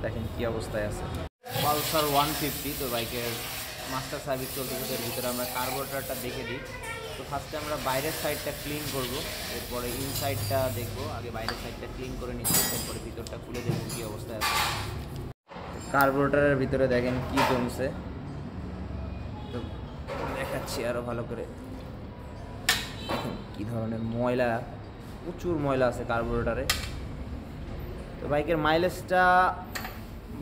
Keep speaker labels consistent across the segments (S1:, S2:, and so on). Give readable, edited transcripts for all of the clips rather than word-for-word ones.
S1: দেখেন কি অবস্থায় আছে পালসার 150। তো বাইকের মাস্টার সার্ভিস চলতেছে, এর ভিতরে আমরা কার্বোরেটরটা দেখে দিই। তো ফার্স্টে আমরা বাইরের সাইডটা ক্লিন করব, এরপরে ইনসাইডটা দেখব। আগে বাইরের সাইডটা ক্লিন করে নিচ্ছি, এরপরে ভিতরটা খুলে দেখব কী অবস্থায় আছে। কার্বোরেটরের ভিতরে দেখেন কি জমছে, তো দেখাচ্ছি আরও ভালো করে। দেখেন কী ধরনের ময়লা, প্রচুর ময়লা আছে কার্বোরেটরে। তো বাইকের মাইলেজটা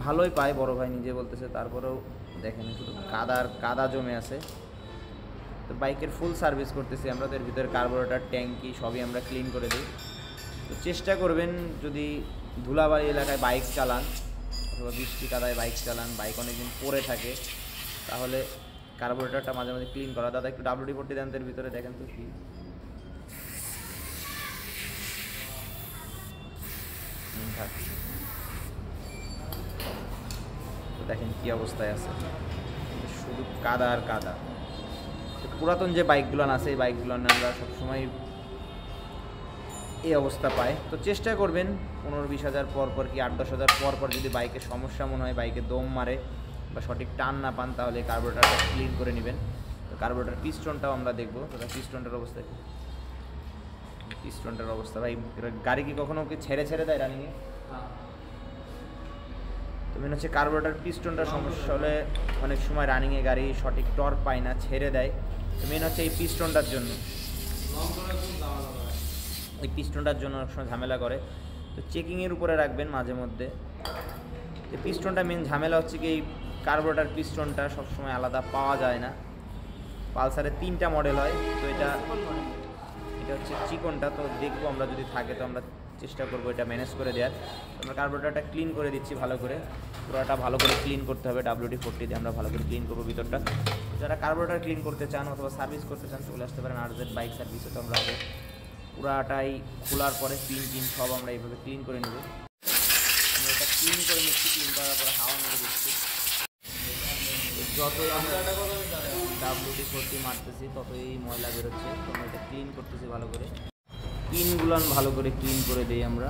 S1: ভালোই পায়, বড় ভাই নিজে বলতেছে, তারপরেও দেখেন শুধু কাদা জমে আছে। তো বাইকের ফুল সার্ভিস করতেছি আমরা, তো এর ভিতরে কার্বোরেটর, ট্যাঙ্কি সবই আমরা ক্লিন করে দিই। তো চেষ্টা করবেন যদি ধুলাবাড়ি এলাকায় বাইক চালান অথবা বৃষ্টি কাদায় বাইক চালান, বাইক অনেকদিন পরে থাকে, তাহলে কার্বোরেটরটা মাঝে মাঝে ক্লিন করা। দাদা একটু WD-40 দেন এর ভিতরে, দেখেন তো কি তো দেখেন কি অবস্থায় আছে, শুধু কাদা আর কাদা। পুরাতন যে বাইকগুলো আছে এই বাইকগুলো আমরা সবসময় এই অবস্থা পাই। তো চেষ্টা করবেন 15-20 হাজার পর পর কি 8-10 হাজার পর পর যদি বাইকের সমস্যা মনে হয়, বাইকে দম মারে বা সঠিক টান না পান, তাহলে কার্বোরেটরটা ক্লিন করে নেবেন। তো কার্বোরেটর পিস্টনটাও আমরা দেখবো। তো পিস্টনটার অবস্থা ভাই, গাড়ি কি কখনো কি ছেড়ে দেয় রানিংয়ে? তো মেন হচ্ছে কার্বোরেটর পিস্টনটা সমস্যা হলে অনেক সময় রানিংয়ে গাড়ি সঠিক টর্ক পায় না, ছেড়ে দেয়। তো মেন হচ্ছে এই পিস্টনটার জন্য অনেক সময় ঝামেলা করে। তো চেকিংয়ের উপরে রাখবেন মাঝে মধ্যে। এই পিস্টনটা মেন ঝামেলা হচ্ছে কি, এই কার্বোরেটর পিস্টনটা সবসময় আলাদা পাওয়া যায় না। পালসারের 3টা মডেল হয়, তো এটা হচ্ছে চিকনটা। তো দেখবো আমরা যদি থাকে, তো আমরা চেষ্টা করবো এটা ম্যানেজ করে দেওয়ার। আমরা কার্বোরেটরটা ক্লিন করে দিচ্ছি ভালো করে, পুরোটা ভালো করে ক্লিন করতে হবে। WD-40 দিয়ে আমরা ভালো করে ক্লিন করবো ভিতরটা। যারা কার্বোরেটর ক্লিন করতে চান অথবা সার্ভিস করতে চান, চলে আসতে পারেন RZ বাইক সার্ভিসে। তো আমরা পুরাটাই খোলার পরে পিন সব আমরা এইভাবে ক্লিন করে নেব। আমরা এটা ক্লিন করে নিচ্ছি, ক্লিন করার পরে হাওয়া মেরে দিচ্ছি। যতই আমরা WD-40 মারতেছি ততই ময়লা বেরোচ্ছে। তো আমরা এটা ক্লিন করতেছি ভালো করে। পিনগুলো ভালো করে ক্লিন করে দিই আমরা,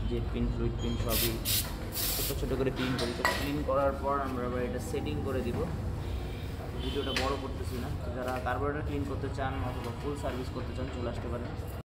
S1: জেট পিন, ফ্লুইড পিন সবই ছোটো করে ক্লিন করি। তো ক্লিন করার পর আমরা আবার এটা সেটিং করে দিব। ভিডিওটা বড় করতেছি না। যারা কার্বোরেটর ক্লিন করতে চান অথবা ফুল সার্ভিস করতে চান, চলে আসতে পারেন।